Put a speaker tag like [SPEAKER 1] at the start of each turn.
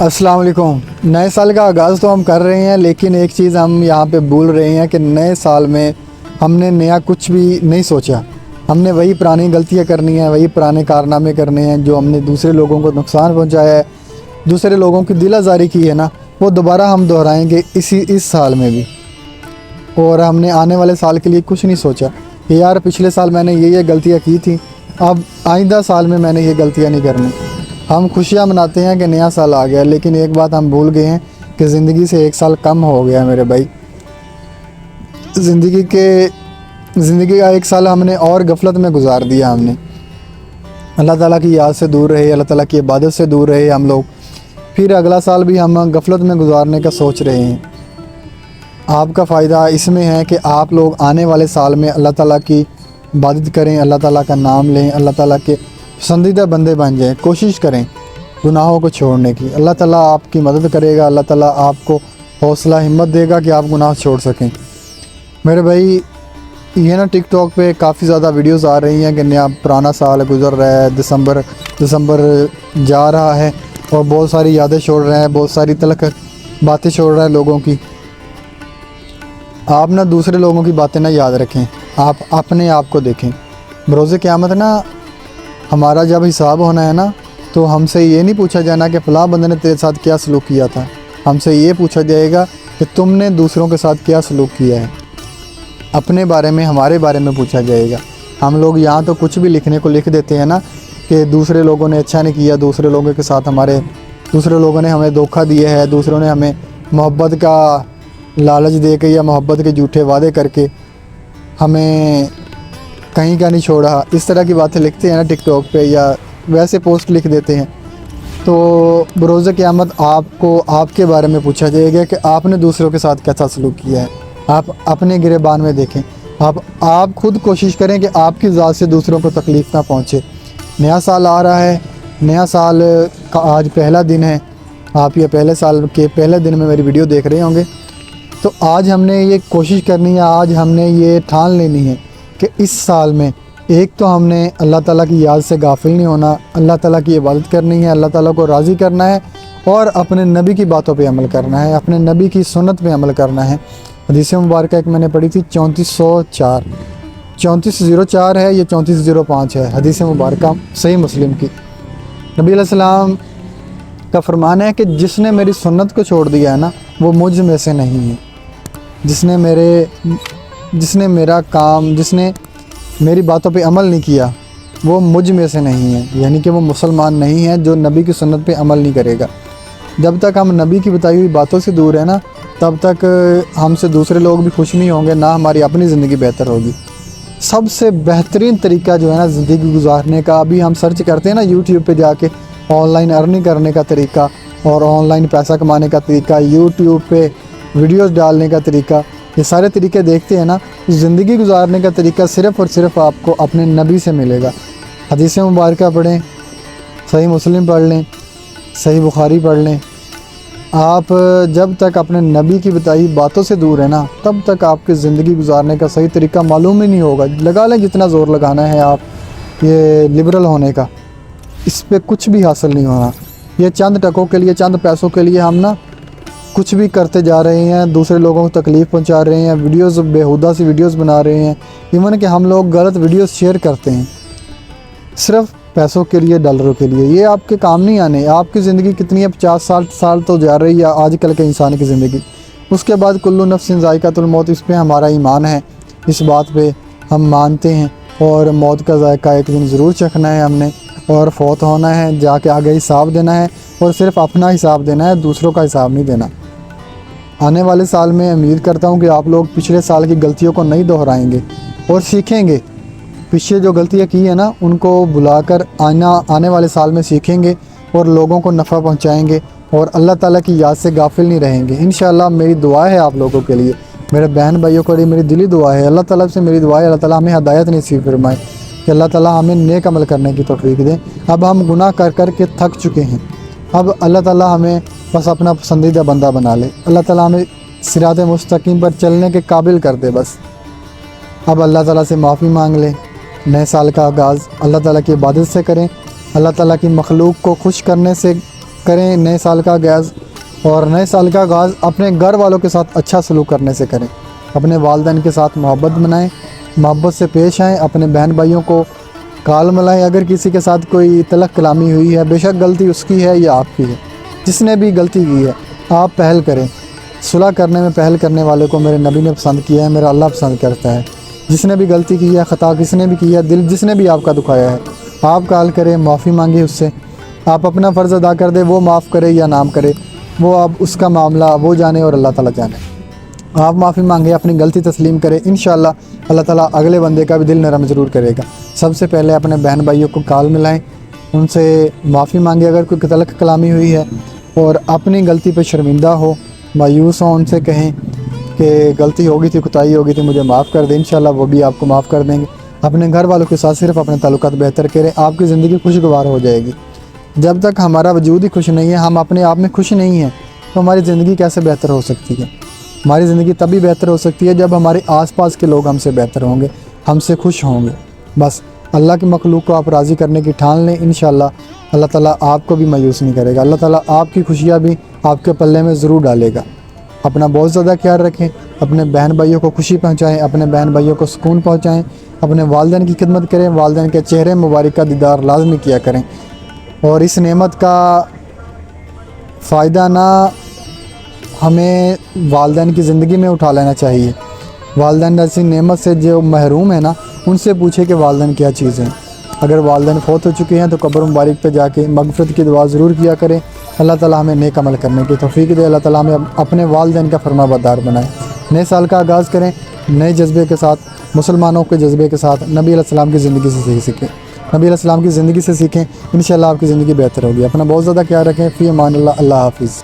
[SPEAKER 1] السلام علیکم۔ نئے سال کا آغاز تو ہم کر رہے ہیں، لیکن ایک چیز ہم یہاں پہ بھول رہے ہیں کہ نئے سال میں ہم نے نیا کچھ بھی نہیں سوچا۔ ہم نے وہی پرانی غلطیاں کرنی ہیں، وہی پرانے کارنامے کرنے ہیں جو ہم نے دوسرے لوگوں کو نقصان پہنچایا ہے، دوسرے لوگوں کی دل آزاری کی ہے نا، وہ دوبارہ ہم دہرائیں گے اس سال میں بھی۔ اور ہم نے آنے والے سال کے لیے کچھ نہیں سوچا کہ یار پچھلے سال میں نے یہ غلطیاں کی تھیں، اب آئندہ سال میں نے یہ غلطیاں نہیں کرنی۔ ہم خوشیاں مناتے ہیں کہ نیا سال آ گیا، لیکن ایک بات ہم بھول گئے ہیں کہ زندگی سے ایک سال کم ہو گیا میرے بھائی۔ زندگی کا ایک سال ہم نے اور غفلت میں گزار دیا۔ ہم نے اللہ تعالیٰ کی یاد سے دور رہے، اللہ تعالیٰ کی عبادت سے دور رہے ہم لوگ، پھر اگلا سال بھی ہم غفلت میں گزارنے کا سوچ رہے ہیں۔ آپ کا فائدہ اس میں ہے کہ آپ لوگ آنے والے سال میں اللہ تعالیٰ کی عبادت کریں، اللہ تعالیٰ کا نام لیں، اللہ تعالیٰ کے پسندیدہ بندے بن جائیں، کوشش کریں گناہوں کو چھوڑنے کی۔ اللہ تعالیٰ آپ کی مدد کرے گا، اللہ تعالیٰ آپ کو حوصلہ ہمت دے گا کہ آپ گناہ چھوڑ سکیں۔ میرے بھائی یہ نا ٹک ٹاک پہ کافی زیادہ ویڈیوز آ رہی ہیں کہ نیا پرانا سال گزر رہا ہے، دسمبر جا رہا ہے اور بہت ساری یادیں چھوڑ رہے ہیں، بہت ساری تلخ باتیں چھوڑ رہے ہیں لوگوں کی۔ آپ نا دوسرے لوگوں کی باتیں نہ یاد رکھیں، آپ اپنے آپ کو دیکھیں۔ بروز قیامت نا ہمارا جب حساب ہونا ہے نا، تو ہم سے یہ نہیں پوچھا جانا کہ فلاں بندے نے تیرے ساتھ کیا سلوک کیا تھا، ہم سے یہ پوچھا جائے گا کہ تم نے دوسروں کے ساتھ کیا سلوک کیا ہے۔ اپنے بارے میں، ہمارے بارے میں پوچھا جائے گا۔ ہم لوگ یہاں تو کچھ بھی لکھنے کو لکھ دیتے ہیں نا کہ دوسرے لوگوں نے اچھا نہیں کیا، دوسرے لوگوں کے ساتھ دوسرے لوگوں نے ہمیں دھوکہ دیا ہے، دوسروں نے ہمیں محبت کا لالچ دے کے یا محبت کے جھوٹے وعدے کر کے ہمیں کہیں کا نہیں چھوڑا، اس طرح کی باتیں لکھتے ہیں نا ٹک ٹاک پہ، یا ویسے پوسٹ لکھ دیتے ہیں۔ تو بروز قیامت آپ کو آپ کے بارے میں پوچھا جائے گا کہ آپ نے دوسروں کے ساتھ کیسا سلوک کیا ہے۔ آپ اپنے گریبان میں دیکھیں، آپ خود کوشش کریں کہ آپ کی ذات سے دوسروں کو تکلیف نہ پہنچے۔ نیا سال آ رہا ہے، نیا سال کا آج پہلا دن ہے، آپ یہ پہلے سال کے پہلے دن میں میری ویڈیو دیکھ رہے ہوں گے، تو آج ہم نے یہ کوشش کرنی ہے، آج ہم نے یہ ٹھان لینی ہے کہ اس سال میں ایک تو ہم نے اللہ تعالیٰ کی یاد سے غافل نہیں ہونا، اللہ تعالیٰ کی عبادت کرنی ہے، اللہ تعالیٰ کو راضی کرنا ہے اور اپنے نبی کی باتوں پہ عمل کرنا ہے، اپنے نبی کی سنت پہ عمل کرنا ہے۔ حدیث مبارکہ ایک میں نے پڑھی تھی 3404 ہے، یہ 3405 ہے حدیث مبارکہ صحیح مسلم کی۔ نبی علیہ السلام کا فرمان ہے کہ جس نے میری سنت کو چھوڑ دیا ہے نا، وہ مجھ میں سے نہیں ہے۔ جس نے میری باتوں پہ عمل نہیں کیا، وہ مجھ میں سے نہیں ہے، یعنی کہ وہ مسلمان نہیں ہے جو نبی کی سنت پہ عمل نہیں کرے گا۔ جب تک ہم نبی کی بتائی ہوئی باتوں سے دور ہیں نا، تب تک ہم سے دوسرے لوگ بھی خوش نہیں ہوں گے، نہ ہماری اپنی زندگی بہتر ہوگی۔ سب سے بہترین طریقہ جو ہے نا زندگی گزارنے کا، ابھی ہم سرچ کرتے ہیں نا یوٹیوب پہ جا کے آن لائن ارننگ کرنے کا طریقہ اور آن لائن پیسہ کمانے کا طریقہ، یوٹیوب پہ ویڈیوز ڈالنے کا طریقہ، یہ سارے طریقے دیکھتے ہیں نا، زندگی گزارنے کا طریقہ صرف اور صرف آپ کو اپنے نبی سے ملے گا۔ حدیث مبارکہ پڑھیں، صحیح مسلم پڑھ لیں، صحیح بخاری پڑھ لیں۔ آپ جب تک اپنے نبی کی بتائی باتوں سے دور ہیں نا، تب تک آپ کی زندگی گزارنے کا صحیح طریقہ معلوم ہی نہیں ہوگا۔ لگا لیں جتنا زور لگانا ہے آپ یہ لبرل ہونے کا، اس پہ کچھ بھی حاصل نہیں ہونا۔ یہ چند ٹکوں کے لیے، چند پیسوں کے لیے ہم نا کچھ بھی کرتے جا رہے ہیں، دوسرے لوگوں کو تکلیف پہنچا رہے ہیں، ویڈیوز بیہودہ سی ویڈیوز بنا رہے ہیں، ایون کہ ہم لوگ غلط ویڈیوز شیئر کرتے ہیں صرف پیسوں کے لیے، ڈالروں کے لیے۔ یہ آپ کے کام نہیں آنے۔ آپ کی زندگی کتنی ہے؟ 50 سال تو جا رہی ہے آج کل کے انسان کی زندگی۔ اس کے بعد کلو نفس ذائقۃ الموت، اس پہ ہمارا ایمان ہے، اس بات پہ ہم مانتے ہیں، اور موت کا ذائقہ ایک دن ضرور چکھنا ہے ہم نے، اور فوت ہونا ہے، جا کے آگے حساب دینا ہے، اور صرف اپنا حساب دینا ہے، دوسروں کا حساب نہیں دینا۔ آنے والے سال میں امید کرتا ہوں کہ آپ لوگ پچھلے سال کی غلطیوں کو نہیں دہرائیں گے اور سیکھیں گے۔ پیچھے جو غلطیاں کی ہیں نا، ان کو بلا کر آنے والے سال میں سیکھیں گے اور لوگوں کو نفع پہنچائیں گے، اور اللہ تعالیٰ کی یاد سے غافل نہیں رہیں گے۔ انشاءاللہ میری دعا ہے آپ لوگوں کے لیے، میرے بہن بھائیوں کے لیے میری دلی دعا ہے، اللہ تعالیٰ سے میری دعا ہے اللہ تعالیٰ ہمیں ہدایت نصیب فرمائے کہ اللہ تعالیٰ ہمیں نیک عمل کرنے کی توفیق دیں۔ اب ہم گناہ کر کر کے تھک چکے ہیں، اب اللہ تعالیٰ ہمیں بس اپنا پسندیدہ بندہ بنا لے، اللہ تعالیٰ ہمیں صراط مستقیم پر چلنے کے قابل کر دے بس۔ اب اللہ تعالیٰ سے معافی مانگ لیں۔ نئے سال کا آغاز اللہ تعالیٰ کی عبادت سے کریں، اللہ تعالیٰ کی مخلوق کو خوش کریں نئے سال کا آغاز، اور نئے سال کا آغاز اپنے گھر والوں کے ساتھ اچھا سلوک کرنے سے کریں، اپنے والدین کے ساتھ محبت بنائیں، محبت سے پیش آئیں، اپنے بہن بھائیوں کو کال ملائیں۔ اگر کسی کے ساتھ کوئی تلخ کلامی ہوئی ہے، بے شک غلطی اس کی ہے یا آپ کی ہے، جس نے بھی غلطی کی ہے آپ پہل کریں۔ صلح کرنے میں پہل کرنے والے کو میرے نبی نے پسند کیا ہے، میرا اللہ پسند کرتا ہے۔ جس نے بھی غلطی کی ہے، خطا کس نے بھی کی ہے، دل جس نے بھی آپ کا دکھایا ہے، آپ کال کریں، معافی مانگیں اس سے، آپ اپنا فرض ادا کر دیں، وہ معاف کرے یا نام کرے وہ اب اس کا معاملہ وہ جانے اور اللہ تعالیٰ جانے۔ آپ معافی مانگیں، اپنی غلطی تسلیم کریں، انشاءاللہ اللہ تعالیٰ اگلے بندے کا بھی دل نرم ضرور کرے گا۔ سب سے پہلے اپنے بہن بھائیوں کو کال ملائیں، ان سے معافی مانگیں اگر کوئی تلخ کلامی ہوئی ہے، اور اپنی غلطی پہ شرمندہ ہو، مایوس ہوں، ان سے کہیں کہ غلطی ہو گئی تھی، کوتاہی ہو گئی تھی، مجھے معاف کر دیں، انشاءاللہ وہ بھی آپ کو معاف کر دیں گے۔ اپنے گھر والوں کے ساتھ صرف اپنے تعلقات بہتر کریں، آپ کی زندگی خوشگوار ہو جائے گی۔ جب تک ہمارا وجود ہی خوش نہیں ہے، ہم اپنے آپ میں خوش نہیں ہیں، تو ہماری زندگی کیسے بہتر ہو سکتی ہے؟ ہماری زندگی تبھی بہتر ہو سکتی ہے جب ہمارے آس پاس کے لوگ ہم سے بہتر ہوں گے، ہم سے خوش ہوں گے۔ بس اللہ کی مخلوق کو آپ راضی کرنے کی ٹھان لیں، انشاءاللہ اللہ تعالیٰ آپ کو بھی مایوس نہیں کرے گا، اللہ تعالیٰ آپ کی خوشیاں بھی آپ کے پلے میں ضرور ڈالے گا۔ اپنا بہت زیادہ خیال رکھیں، اپنے بہن بھائیوں کو خوشی پہنچائیں، اپنے بہن بھائیوں کو سکون پہنچائیں، اپنے والدین کی خدمت کریں، والدین کے چہرے مبارک کا دیدار لازمی کیا کریں، اور اس نعمت کا فائدہ نہ ہمیں والدین کی زندگی میں اٹھا لینا چاہیے۔ والدین ایسی نعمت سے جو محروم ہیں نا، ان سے پوچھے کہ والدین کیا چیز ہیں۔ اگر والدین فوت ہو چکے ہیں تو قبر مبارک پہ جا کے مغفرت کی دعا ضرور کیا کریں۔ اللہ تعالیٰ ہمیں نیک عمل کرنے کی توفیق دے، اللہ تعالیٰ ہمیں اپنے والدین کا فرما بردار بنائے۔ نئے سال کا آغاز کریں نئے جذبے کے ساتھ، مسلمانوں کے جذبے کے ساتھ، نبی علیہ السلام کی زندگی سے سیکھیں، نبی علیہ السلام کی زندگی سے سیکھیں، انشاءاللہ آپ کی زندگی بہتر ہوگی۔ اپنا بہت زیادہ خیال رکھیں، فی امان اللہ، اللہ حافظ۔